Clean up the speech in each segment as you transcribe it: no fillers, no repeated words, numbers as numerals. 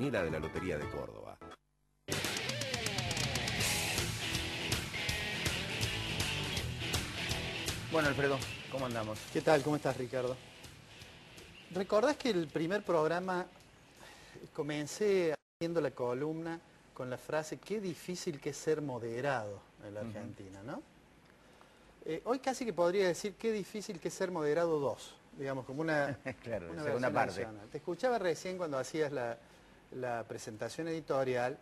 quiniela de la Lotería de Córdoba. Bueno, Alfredo, ¿cómo andamos? ¿Qué tal? ¿Cómo estás, Ricardo? ¿Recordás que el primer programa comencé haciendo la columna con la frase qué difícil que es ser moderado en la Argentina, ¿no? Hoy casi que podría decir qué difícil que es ser moderado 2, digamos, como una, claro, una segunda versión parte. adicional. Te escuchaba recién cuando hacías la presentación editorial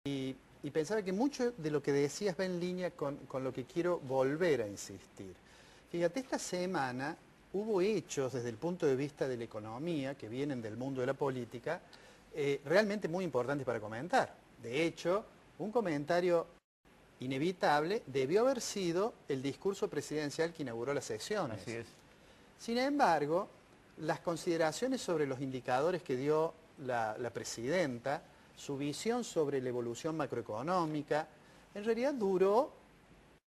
y pensaba que mucho de lo que decías va en línea con lo que quiero volver a insistir. Fíjate, esta semana hubo hechos desde el punto de vista de la economía, que vienen del mundo de la política, realmente muy importantes para comentar. De hecho, un comentario inevitable debió haber sido el discurso presidencial que inauguró las sesiones. Así es. Sin embargo, las consideraciones sobre los indicadores que dio la presidenta, su visión sobre la evolución macroeconómica, en realidad duró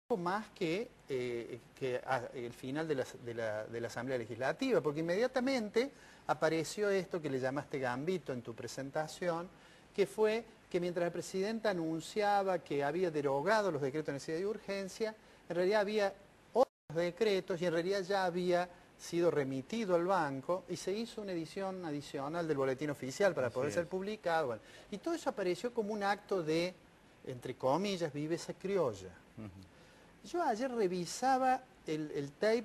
poco más que el final de la Asamblea Legislativa, porque inmediatamente apareció esto que le llamaste gambito en tu presentación, que fue que mientras la presidenta anunciaba que había derogado los decretos de necesidad y urgencia, en realidad había otros decretos y en realidad ya había sido remitido al banco y se hizo una edición adicional del boletín oficial para poder ser publicado. Bueno, y todo eso apareció como un acto de, entre comillas, viveza criolla. Yo ayer revisaba el tape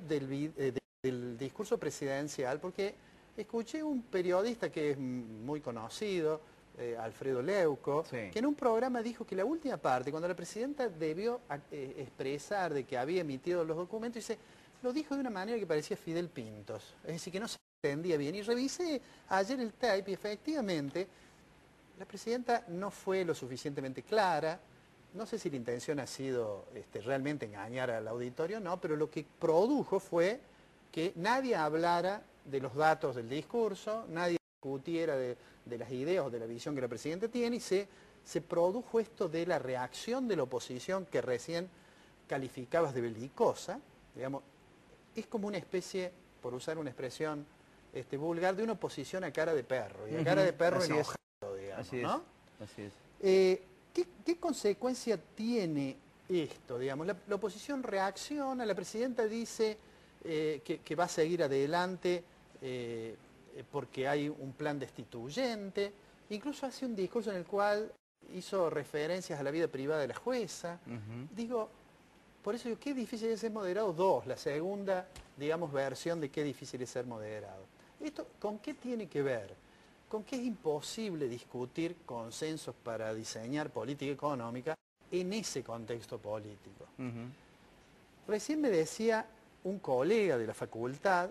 del discurso presidencial porque escuché un periodista que es muy conocido, Alfredo Leuco, que en un programa dijo que la última parte, cuando la presidenta debió expresar de que había emitido los documentos, dice, lo dijo de una manera que parecía Fidel Pintos, es decir, que no se entendía bien. Y revisé ayer el tape y efectivamente la presidenta no fue lo suficientemente clara. No sé si la intención ha sido realmente engañar al auditorio o no, pero lo que produjo fue que nadie hablara de los datos del discurso, nadie discutiera de las ideas o de la visión que la presidenta tiene y se produjo esto de la reacción de la oposición que recién calificabas de belicosa, digamos, es como una especie, por usar una expresión vulgar, de una oposición a cara de perro, y a cara de perro enojado, digamos, ¿no? Así es. ¿Qué consecuencia tiene esto? Digamos, la oposición reacciona, la presidenta dice que va a seguir adelante porque hay un plan destituyente, incluso hace un discurso en el cual hizo referencias a la vida privada de la jueza. Digo, por eso digo, qué difícil es ser moderado. Dos, la segunda, digamos, versión de qué difícil es ser moderado. ¿Esto con qué tiene que ver? Con que es imposible discutir consensos para diseñar política económica en ese contexto político. Recién me decía un colega de la facultad,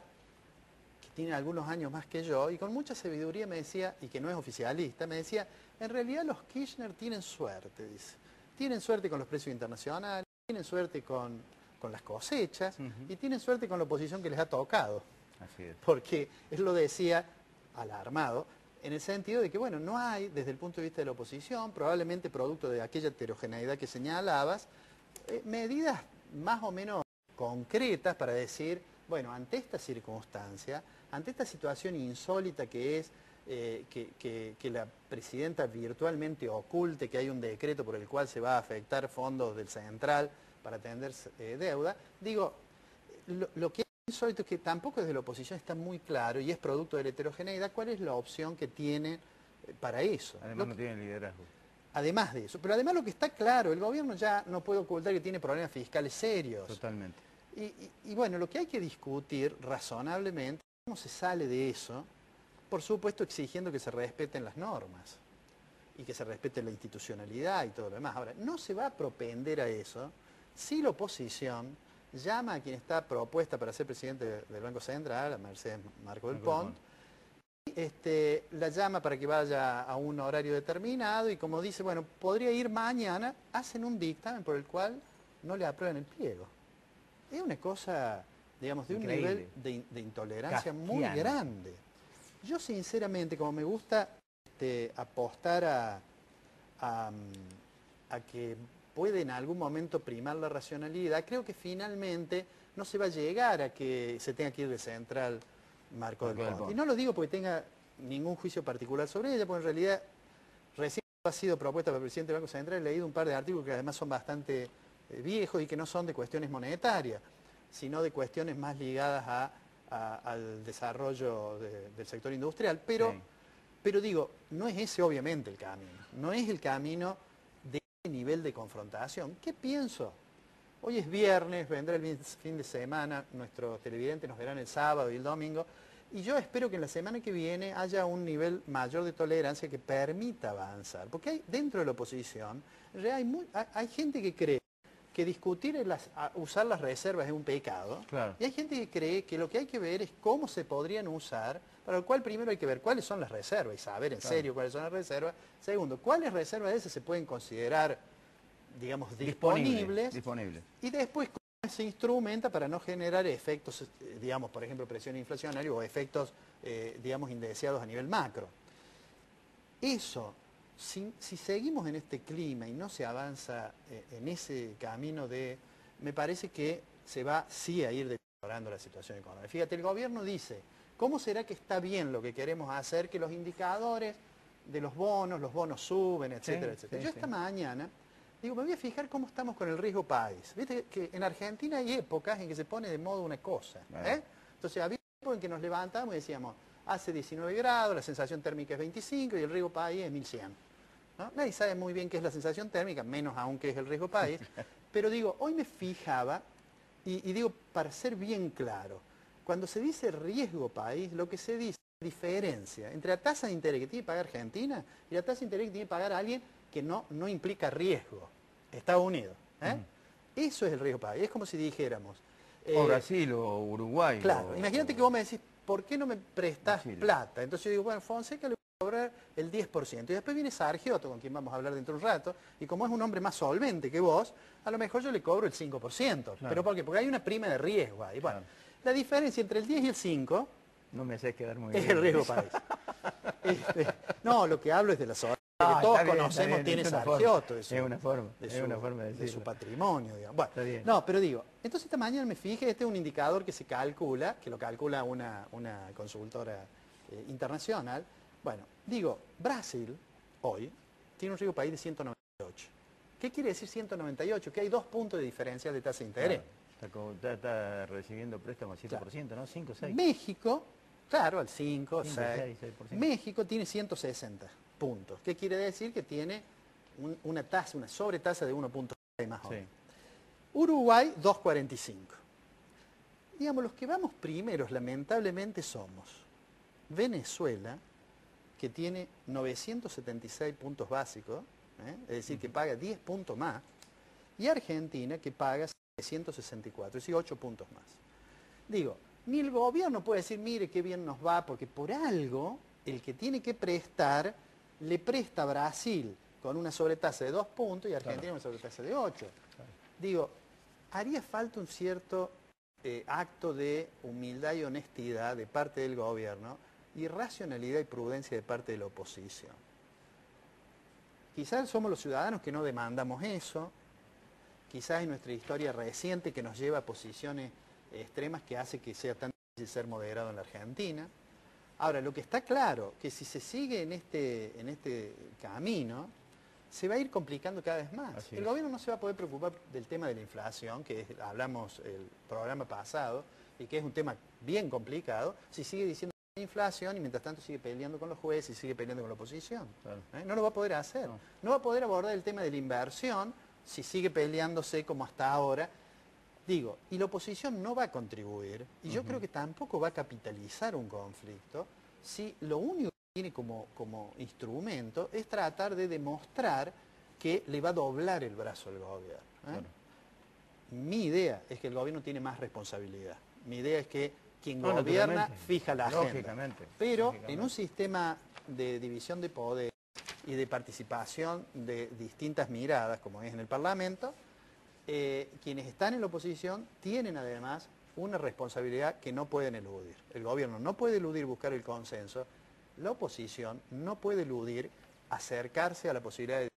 que tiene algunos años más que yo, y con mucha sabiduría me decía, y que no es oficialista, me decía, en realidad los Kirchner tienen suerte, dice. Tienen suerte con los precios internacionales, tienen suerte con las cosechas, y tienen suerte con la oposición que les ha tocado. Así es. Porque él lo decía alarmado, en el sentido de que, bueno, no hay, desde el punto de vista de la oposición, probablemente producto de aquella heterogeneidad que señalabas, medidas más o menos concretas para decir, bueno, ante esta circunstancia, ante esta situación insólita que es que la presidenta virtualmente oculte que hay un decreto por el cual se va a afectar fondos del central para atender deuda, digo, lo que insólito es que tampoco desde la oposición está muy claro, y es producto de la heterogeneidad, cuál es la opción que tiene para eso. Además no tienen liderazgo. Además de eso. Pero además lo que está claro, el gobierno ya no puede ocultar que tiene problemas fiscales serios. Totalmente. Y bueno, lo que hay que discutir razonablemente, cómo se sale de eso, por supuesto exigiendo que se respeten las normas y que se respete la institucionalidad y todo lo demás. Ahora, no se va a propender a eso si la oposición llama a quien está propuesta para ser presidente del Banco Central, a Mercedes Marco del Pont, y la llama para que vaya a un horario determinado y como dice, bueno, podría ir mañana, hacen un dictamen por el cual no le aprueban el pliego. Es una cosa, digamos, de increíble. un nivel de intolerancia Kafkiano. muy grande. Yo sinceramente, como me gusta apostar a que puede en algún momento primar la racionalidad, creo que finalmente no se va a llegar a que se tenga que ir de central Marco del Pont. Y no lo digo porque tenga ningún juicio particular sobre ella, porque en realidad recién ha sido propuesta por el presidente del Banco Central, he leído un par de artículos que además son bastante viejos y que no son de cuestiones monetarias, sino de cuestiones más ligadas al desarrollo del sector industrial, pero, Sí. pero digo, no es ese obviamente el camino, no es el camino de ese nivel de confrontación. ¿Qué pienso? Hoy es viernes, vendrá el fin de semana, nuestros televidentes nos verán el sábado y el domingo, y yo espero que en la semana que viene haya un nivel mayor de tolerancia que permita avanzar, porque hay, dentro de la oposición, en realidad hay gente que cree que discutir usar las reservas es un pecado, Claro. y hay gente que cree que lo que hay que ver es cómo se podrían usar, para lo cual primero hay que ver cuáles son las reservas y saber en serio cuáles son las reservas. Segundo, cuáles reservas de esas se pueden considerar, digamos, disponibles. Disponible. Y después cómo se instrumenta para no generar efectos, digamos, por ejemplo, presión inflacionaria o efectos, digamos, indeseados a nivel macro. Eso, si seguimos en este clima y no se avanza en ese camino me parece que se va sí a ir deteriorando la situación económica. Fíjate, el gobierno dice, ¿cómo será que está bien lo que queremos hacer, que los indicadores de los bonos suben, etcétera, Sí, etcétera? sí, Yo sí. esta mañana digo, me voy a fijar cómo estamos con el riesgo país. Viste que en Argentina hay épocas en que se pone de moda una cosa. Bueno. Entonces había épocas en que nos levantamos y decíamos, hace 19 grados, la sensación térmica es 25 y el riesgo país es 1100. ¿No? Nadie sabe muy bien qué es la sensación térmica, menos aún qué es el riesgo país. Pero digo, hoy me fijaba, y digo, para ser bien claro, cuando se dice riesgo país, lo que se dice es la diferencia entre la tasa de interés que tiene que pagar Argentina y la tasa de interés que tiene que pagar alguien que no implica riesgo. Estados Unidos. Eso es el riesgo país. Es como si dijéramos... O Brasil o Uruguay. Claro, imagínate que vos me decís, ¿por qué no me prestás Chile. plata? Entonces yo digo, bueno, Fonseca le voy a cobrar el 10%. Y después viene Sargioto, con quien vamos a hablar dentro de un rato, y como es un hombre más solvente que vos, a lo mejor yo le cobro el 5%. Claro. ¿Pero por qué? Porque hay una prima de riesgo ahí. Bueno, Claro. la diferencia entre el 10 y el 5 No me haces quedar muy es bien. el riesgo país. No, lo que hablo es de la soberanía que todos Está bien, conocemos, tiene es una Sargioto. forma, es una forma de de su decirlo. patrimonio, digamos. Bueno, Está bien. no, pero digo, entonces esta mañana me fijé, este es un indicador que se calcula, que lo calcula una consultora internacional. Bueno, digo, Brasil hoy tiene un riesgo país de 198. ¿Qué quiere decir 198? Que hay 2 puntos de diferencia de tasa de interés. Claro, está recibiendo préstamos al 7%, ¿no? 5, 6. México, claro, al 5, 5, 6. 6%. México tiene 160 puntos. ¿Qué quiere decir? Que tiene una sobretasa de 1.6 más o menos. Sí. Uruguay, 2.45. Digamos, los que vamos primeros, lamentablemente, somos Venezuela, que tiene 976 puntos básicos, es decir, que paga 10 puntos más, y Argentina, que paga 764, es decir, 8 puntos más. Digo, ni el gobierno puede decir, mire qué bien nos va, porque por algo, el que tiene que prestar, le presta a Brasil con una sobretasa de 2 puntos y Argentina Claro. una sobretasa de 8. Digo, haría falta un cierto acto de humildad y honestidad de parte del gobierno y racionalidad y prudencia de parte de la oposición. Quizás somos los ciudadanos que no demandamos eso, quizás es nuestra historia reciente que nos lleva a posiciones extremas que hace que sea tan difícil ser moderado en la Argentina. Ahora, lo que está claro, que si se sigue en este camino, se va a ir complicando cada vez más. Así El es. gobierno no se va a poder preocupar del tema de la inflación, hablamos el programa pasado, y que es un tema bien complicado, si sigue diciendo que hay inflación y mientras tanto sigue peleando con los jueces y sigue peleando con la oposición. Claro. No lo va a poder hacer. No. No va a poder abordar el tema de la inversión si sigue peleándose como hasta ahora. Digo, y la oposición no va a contribuir, y yo creo que tampoco va a capitalizar un conflicto, si lo único que tiene como instrumento es tratar de demostrar que le va a doblar el brazo al gobierno. Claro. Mi idea es que el gobierno tiene más responsabilidad. Mi idea es que quien No, gobierna naturalmente. fija la agenda. Lógicamente. Pero Lógicamente. en un sistema de división de poder y de participación de distintas miradas, como es en el Parlamento, quienes están en la oposición tienen además una responsabilidad que no pueden eludir. El gobierno no puede eludir buscar el consenso, la oposición no puede eludir acercarse a la posibilidad de